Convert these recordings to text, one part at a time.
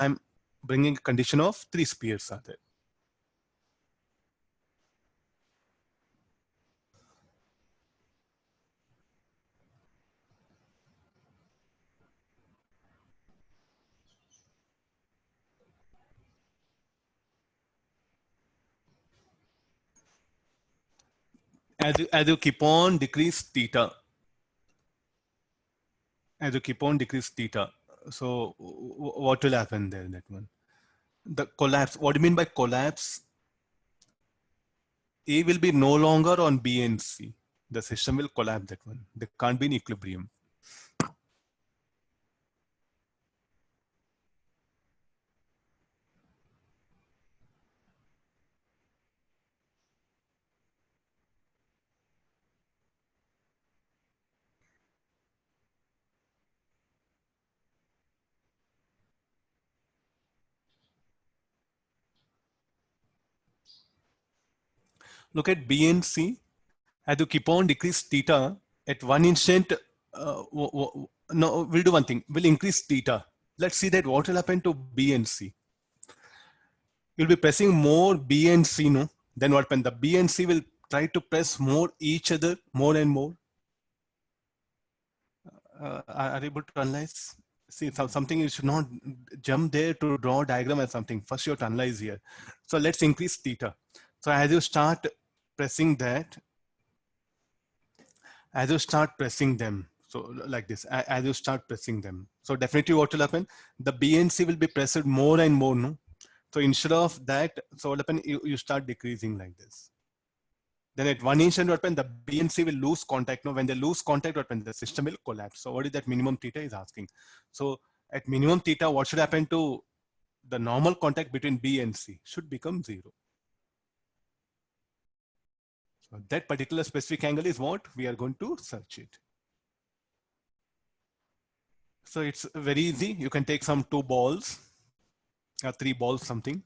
I'm bringing a condition of 3 spheres are there. As you keep on decrease theta, as you keep on decrease theta, so what will happen there? That one, the collapse. What do you mean by collapse? A will be no longer on B and C. The system will collapse. That one. They can't be in equilibrium. Look at B and C. As you keep on decrease theta, at one instant, no, we'll do one thing. We'll increase theta. Let's see that what will happen to B and C. You'll be pressing more B and C, no? Then what happens? The B and C will try to press more each other, more and more. Are you able to analyze? See, something you should not jump there to draw a diagram or something. First, you have to analyze here. So let's increase theta. So as you start pressing that, as you start pressing them, so like this, as you start pressing them, so definitely what will happen? The B and C will be pressed more and more, no? So instead of that, so what happen? You start decreasing like this. Then at one instant, what happen? The B and C will lose contact. No, when they lose contact, what happen? The system will collapse. So what is that minimum theta is asking? So at minimum theta, what should happen to the normal contact between B and C? Should become 0. So that particular specific angle is what we are going to search it. So it's very easy. You can take some 2 balls, 3 balls, something,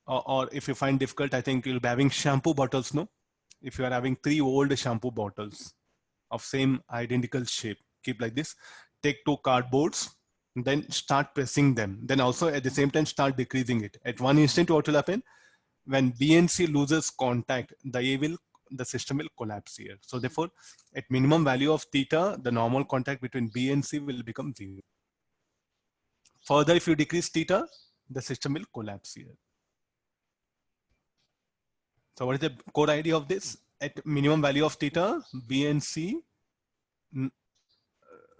or if you find difficult, I think you'll be having shampoo bottles, no? If you are having 3 old shampoo bottles of same identical shape, keep like this, take 2 cardboards, then start pressing them. Then also at the same time, start decreasing it. At one instant, what will happen? When B and C loses contact, the system will collapse here. So therefore, at minimum value of theta, the normal contact between B and C will become 0. Further, if you decrease theta, the system will collapse here. So what is the core idea of this? At minimum value of theta, B and C,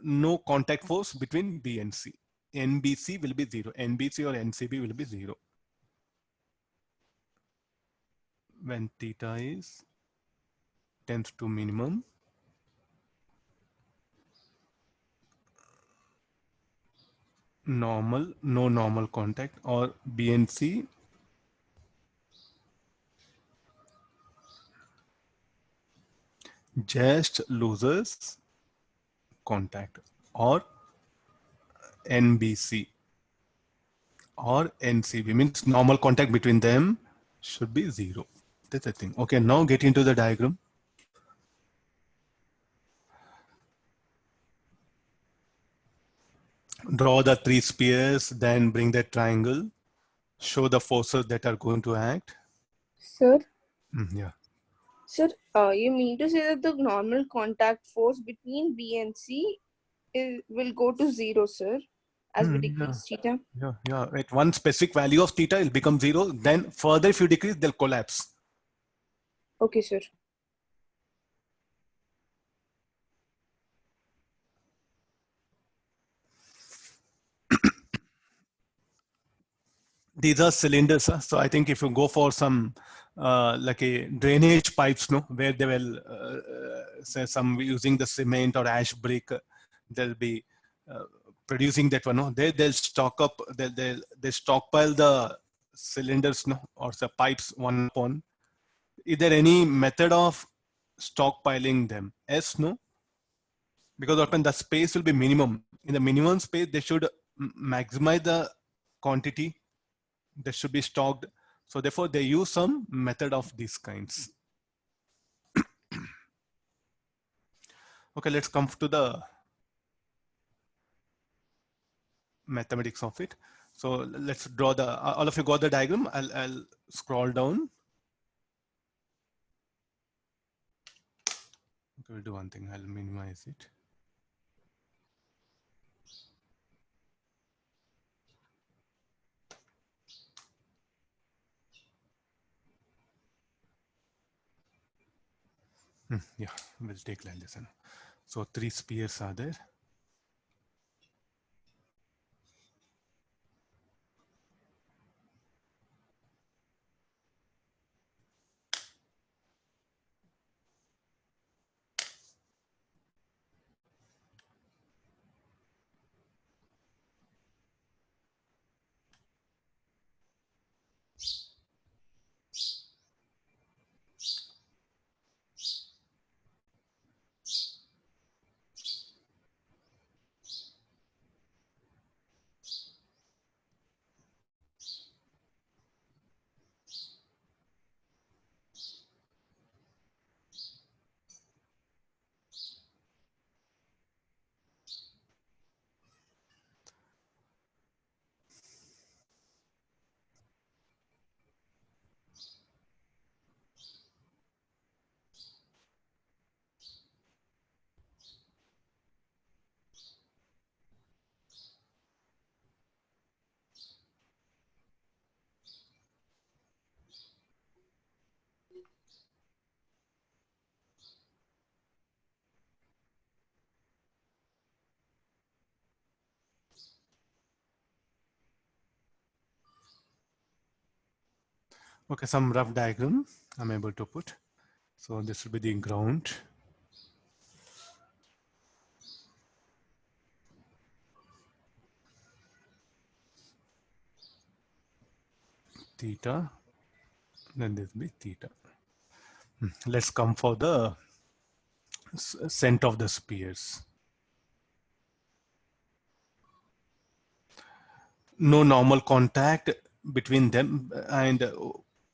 no contact force between B and C. NBC will be 0. NBC or NCB will be 0. When theta is tends to minimum, normal, no normal contact, or B and C just loses contact, or NBC or NCB means normal contact between them should be 0. That's the thing. Okay, now get into the diagram. Draw the 3 spheres, then bring the triangle, show the forces that are going to act. Sir? Yeah. Sir, you mean to say that the normal contact force between B and C will go to 0, sir, as we decrease theta? Yeah. At one specific value of theta, it'll become 0. Then further, if you decrease, they'll collapse. Okay, sir. These are cylinders. So I think if you go for some like a drainage pipes, no, where they will say some using the cement or ash brick, they'll be producing that one. No, they'll stock up. They stockpile the cylinders, no, or the pipes one upon. Is there any method of stockpiling them? Yes, no, because often the space will be minimum. In the minimum space, they should maximize the quantity that should be stocked. So therefore, they use some method of these kinds. Okay, let's come to the mathematics of it. So let's draw the, all of you got the diagram. I'll scroll down. Okay, we'll do one thing. I'll minimize it. Yeah, we'll take like this. So 3 spheres are there. Okay, some rough diagram I'm able to put. So this will be the ground. Theta. Then this will be theta. Let's come for the center of the spheres. No normal contact between them, and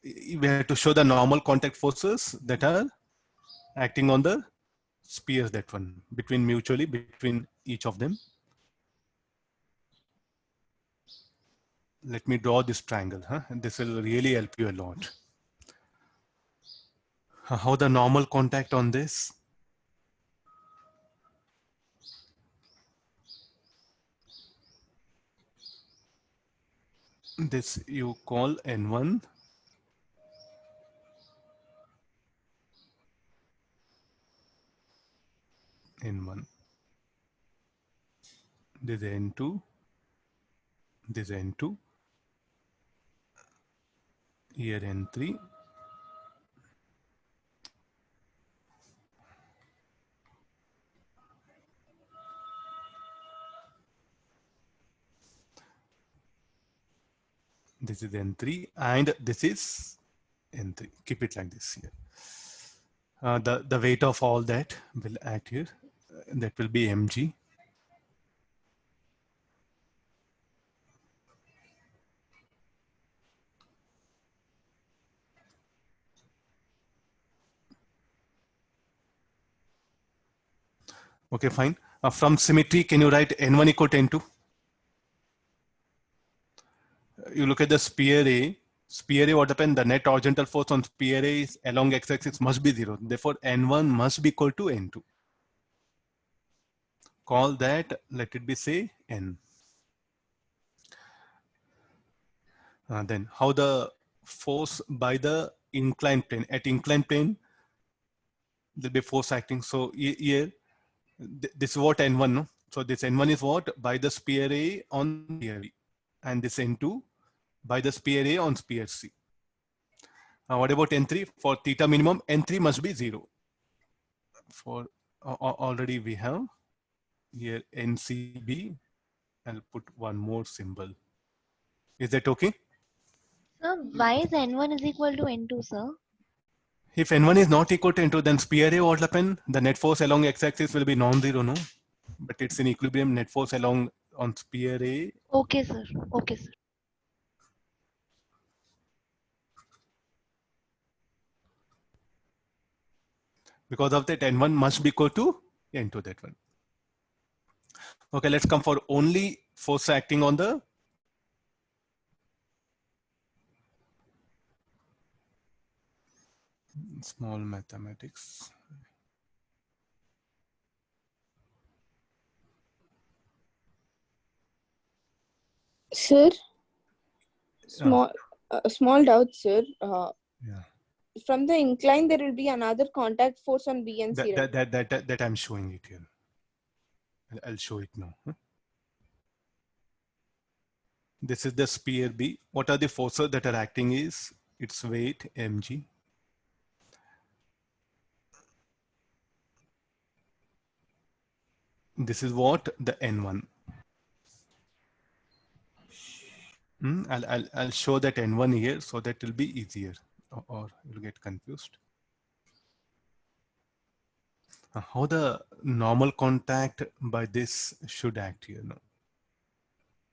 we have to show the normal contact forces that are acting on the spheres, that one, between mutually between each of them. Let me draw this triangle, and this will really help you a lot. How the normal contact on this? This you call N1. N1. This is N2. This is N2. Here N3. This is N3, and this is N3. Keep it like this here. The weight of all that will act here. That will be mg. Okay, fine. From symmetry, can you write N1 equal to N2? You look at the sphere A. Sphere A, what happened? The net horizontal force on sphere A is along x-axis must be 0. Therefore, N1 must be equal to N2. Call that, let it be, say, N. Then how the force by the inclined plane. At inclined plane, there'll be force acting. So here, this is what N1, no? So this N1 is what? By the sphere A on sphere B. And this N2 by the sphere A on sphere C. What about N3? For theta minimum, N3 must be 0. For already we have here NCB. I'll put one more symbol. Is that okay? Sir, why is N1 is equal to N2, sir? If N1 is not equal to N2, then sphere A, what will happen? The net force along x-axis will be non-zero, no? But it's in equilibrium. Net force along on sphere A. Okay, sir. Okay, sir. Because of that, N1 must be equal to N2, that one. Okay, let's come for only force acting on the Small mathematics. Sir, small doubt, sir. Yeah. From the incline, there will be another contact force on B and C, right? That I'm showing it here. I'll show it now. This is the sphere B. What are the forces that are acting is its weight mg. This is what the N1. I'll show that N1 here so that it will be easier, or you'll get confused. How the normal contact by this should act here now?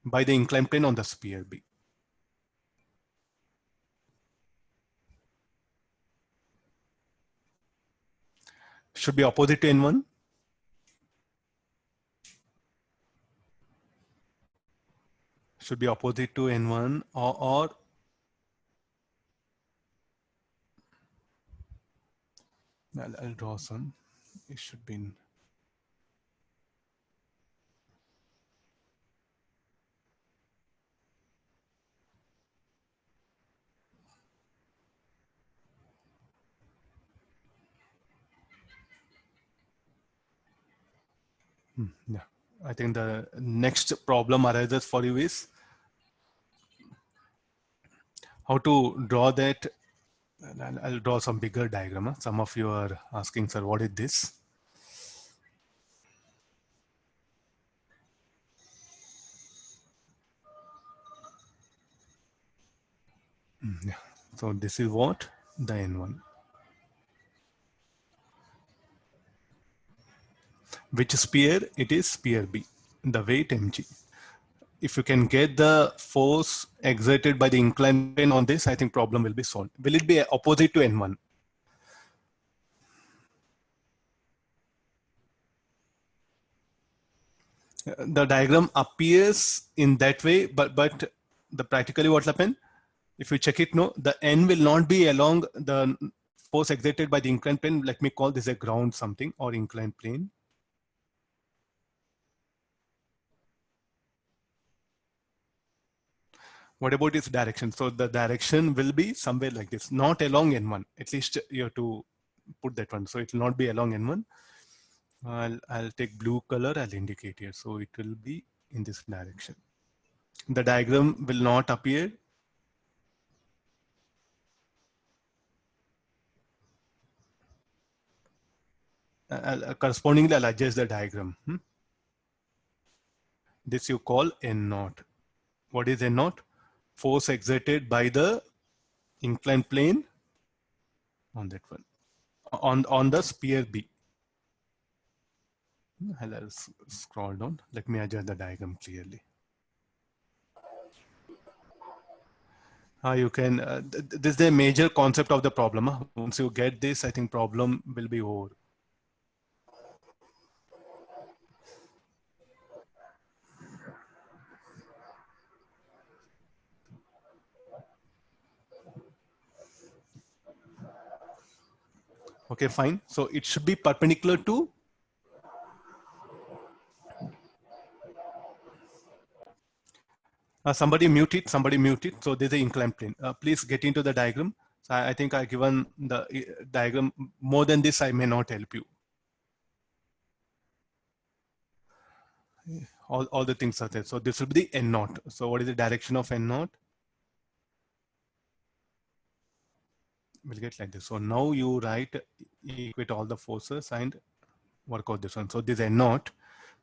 By the inclined plane on the sphere B. Should be opposite to N1. Should be opposite to N1 or I'll draw some. It should be in. Yeah, I think the next problem arises for you is how to draw that. I'll draw some bigger diagram. Some of you are asking, sir, what is this? Yeah. So this is what the N1. Which sphere? It is sphere B. The weight mg. If you can get the force exerted by the inclined plane on this, I think problem will be solved. Will it be opposite to N1? The diagram appears in that way, but the practically what will happen? If you check it, no, the N will not be along the force exerted by the inclined plane. Let me call this a ground something or inclined plane. What about its direction? So the direction will be somewhere like this, not along N1. At least you have to put that one. So it will not be along N1. I'll take blue color, I'll indicate here. So it will be in this direction. The diagram will not appear. Correspondingly, I'll adjust the diagram. This you call N0. What is N0? Force exerted by the inclined plane on that one. On the sphere B. I'll scroll down. Let me adjust the diagram clearly. You can, this is the major concept of the problem. Once you get this, I think problem will be over. Okay, fine. So it should be perpendicular to somebody mute it, somebody mute it. So there's an inclined plane. Please get into the diagram. So I think I've given the diagram. More than this, I may not help you. All the things are there. So this will be the N0. So what is the direction of N0? We'll get like this. So now you write, equate all the forces and work out this one. So this N0.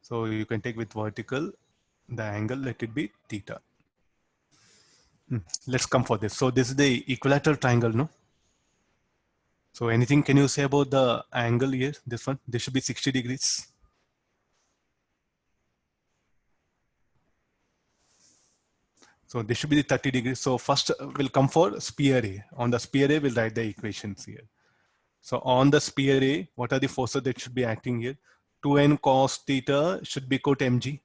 So you can take with vertical, the angle, let it be theta. Let's come for this. So this is the equilateral triangle, no? So anything can you say about the angle here? This one, this should be 60 degrees. So this should be the 30 degrees. So first we'll come for sphere A. On the sphere A, we'll write the equations here. So on the sphere A, what are the forces that should be acting here? 2n cos theta should be equal to mg.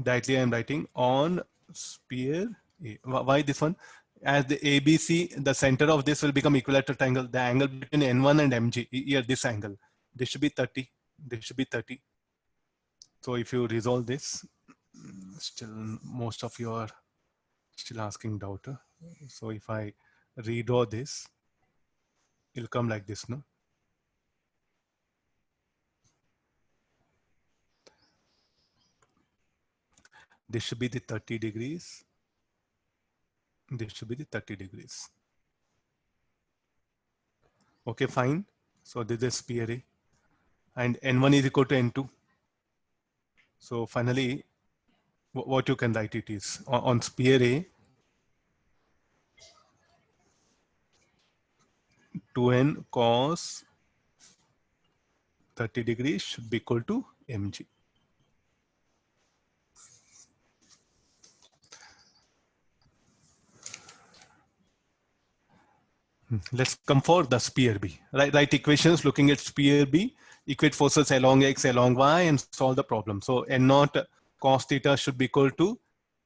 Directly I'm writing on sphere A. Why this one? As the ABC, the center of this will become equilateral triangle. The angle between N1 and MG, here this angle, this should be 30. This should be 30. So if you resolve this, still most of you are still asking doubt. So if I redraw this, it'll come like this, no? This should be the 30 degrees. This should be the 30 degrees. Okay, fine. So this is sphere A. And N1 is equal to N2. So finally, what you can write it is on sphere A, 2n cos 30 degrees should be equal to mg. Let's come for the sphere B. Write equations looking at sphere B, equate forces along x, along y, and solve the problem. So n naught cos theta should be equal to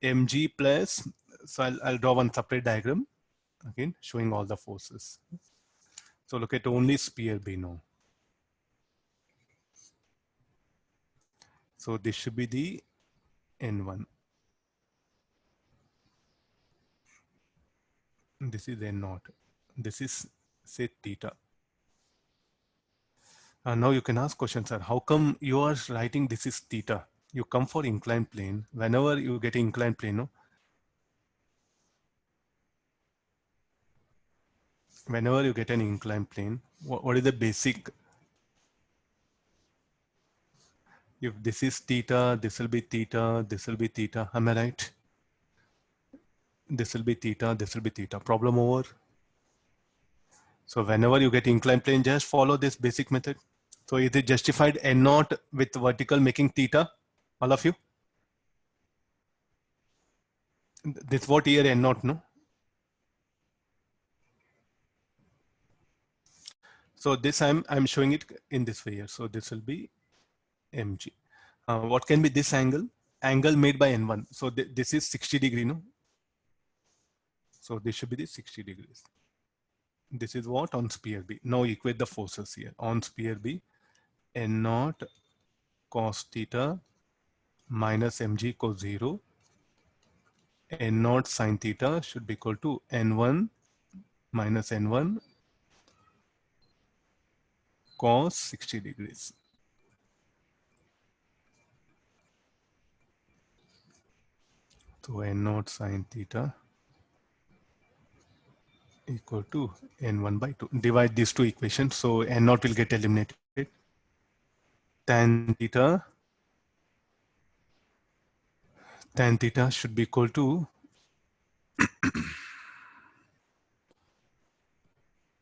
mg plus, so I'll draw one separate diagram, again, showing all the forces. So look at only sphere B now. So this should be the N1. This is N naught. This is, say, theta. Now you can ask questions, sir. How come you are writing this is theta? You come for inclined plane. Whenever you get inclined plane, no? Whenever you get an inclined plane, what is the basic? If this is theta, this will be theta, this will be theta. Am I right? This will be theta, this will be theta. Problem over. So whenever you get inclined plane, just follow this basic method. So is it justified n naught with vertical making theta? All of you? This what here n naught, no? So this I'm showing it in this way here. So this will be mg. What can be this angle? Angle made by n1. So this is 60 degree, no? So this should be the 60 degrees. This is what on sphere B. Now equate the forces here. On sphere B, n naught cos theta minus mg equals 0. N naught sin theta should be equal to n1 minus n1 cos 60 degrees. So n naught sin theta equal to n1 by 2. Divide these two equations. So n naught will get eliminated. Tan theta should be equal to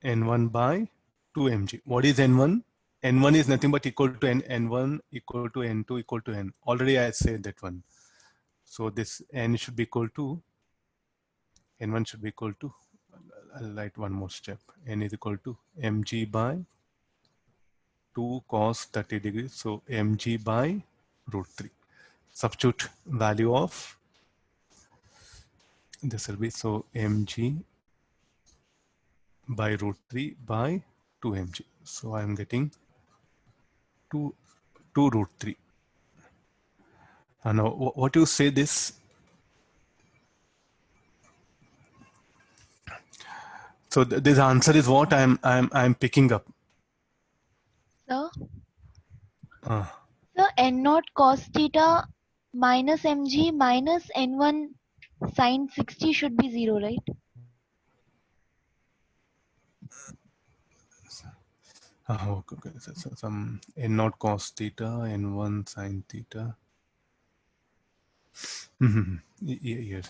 n1 by 2 mg. What is n1? n1 is nothing but equal to n1 equal to n2 equal to n. Already I said that one. So this n should be equal to, n1 should be equal to, I'll write one more step. N is equal to mg by 2 cos 30 degrees. So mg by root 3. Substitute value of, this will be, so mg by root 3 by 2 mg. So I'm getting 2 root 3. Now what you say this? So this answer is what I'm picking up. Sir? So n naught cos theta minus mg minus n1 sin 60 should be 0, right? Okay. So some n naught cos theta, n1 sin theta. Here,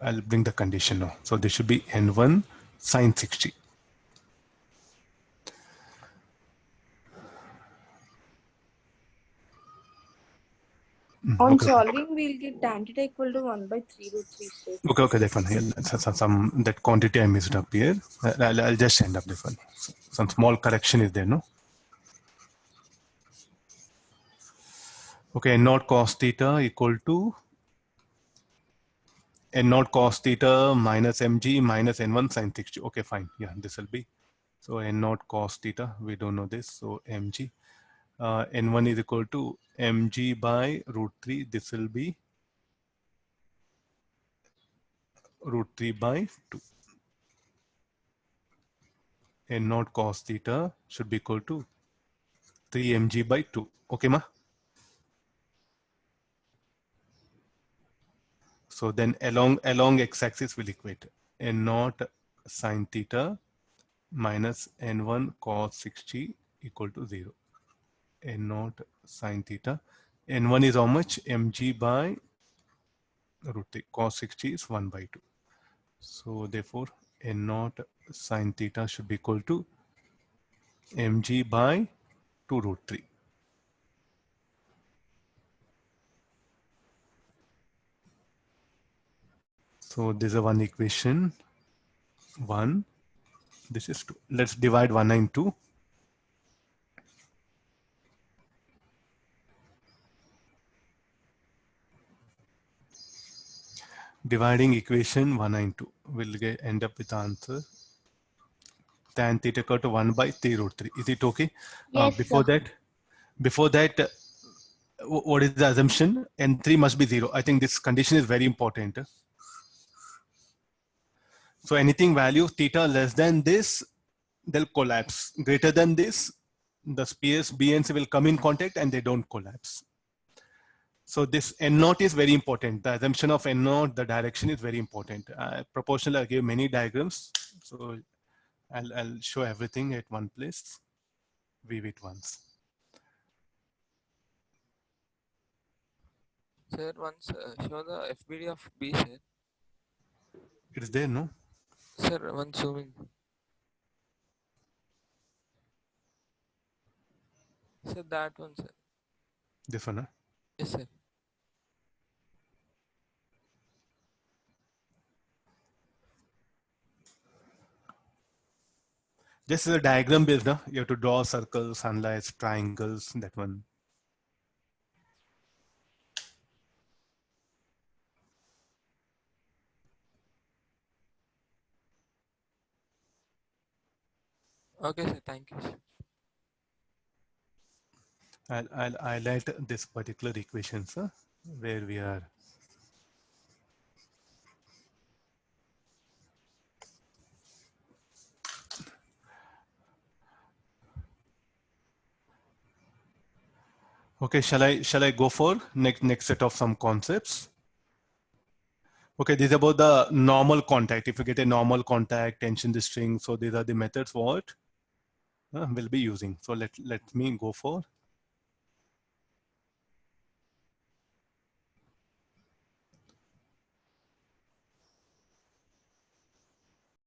I'll bring the condition now. So this should be n1 sin 60. On solving, we'll get tan theta equal to 1 by 3 root 3. Sir. Okay, that one here. Some that quantity I missed up here. I'll just end up this one. Some small correction is there, no? Okay, n naught cos theta equal to n naught cos theta minus mg minus n1 sin 60. Okay, fine. Yeah, this will be. So n naught cos theta, we don't know this. So mg, n1 is equal to mg by root 3. This will be root 3 by 2. N naught cos theta should be equal to 3 mg by 2. Okay, ma? So then along x-axis will equate n naught sin theta minus n1 cos 60 equal to 0. N naught sin theta. N1 is how much? Mg by root 3. Cos 60 is 1 by 2. So therefore, n naught sin theta should be equal to mg by 2 root 3. So this is one equation. 1. This is 2. Let's divide 1 and 2. Dividing equation 1 and 2, we'll end up with the answer tan theta equal to 1 by 3 root 3. Is it okay? Yes, Before sir. that, what is the assumption? N3 must be 0. I think this condition is very important. So anything value theta less than this, they'll collapse. Greater than this, the spheres B and C will come in contact and they don't collapse. So this N naught is very important. The assumption of N naught, the direction is very important. Proportional, I gave many diagrams. So I'll show everything at one place. View it once. Sir, once show the FBD of B, sir. It is there, no? Sir, one zooming. Sir, that one, sir. This one, huh? Yes, sir. This is a diagram based, no? You have to draw circles, sunlights, triangles, that one. Okay, sir. Thank you, sir. I'll highlight this particular equation, sir, where we are. Okay, shall I go for next set of some concepts? Okay, this is about the normal contact. If you get a normal contact, tension the string. So these are the methods what we'll be using. So let me go for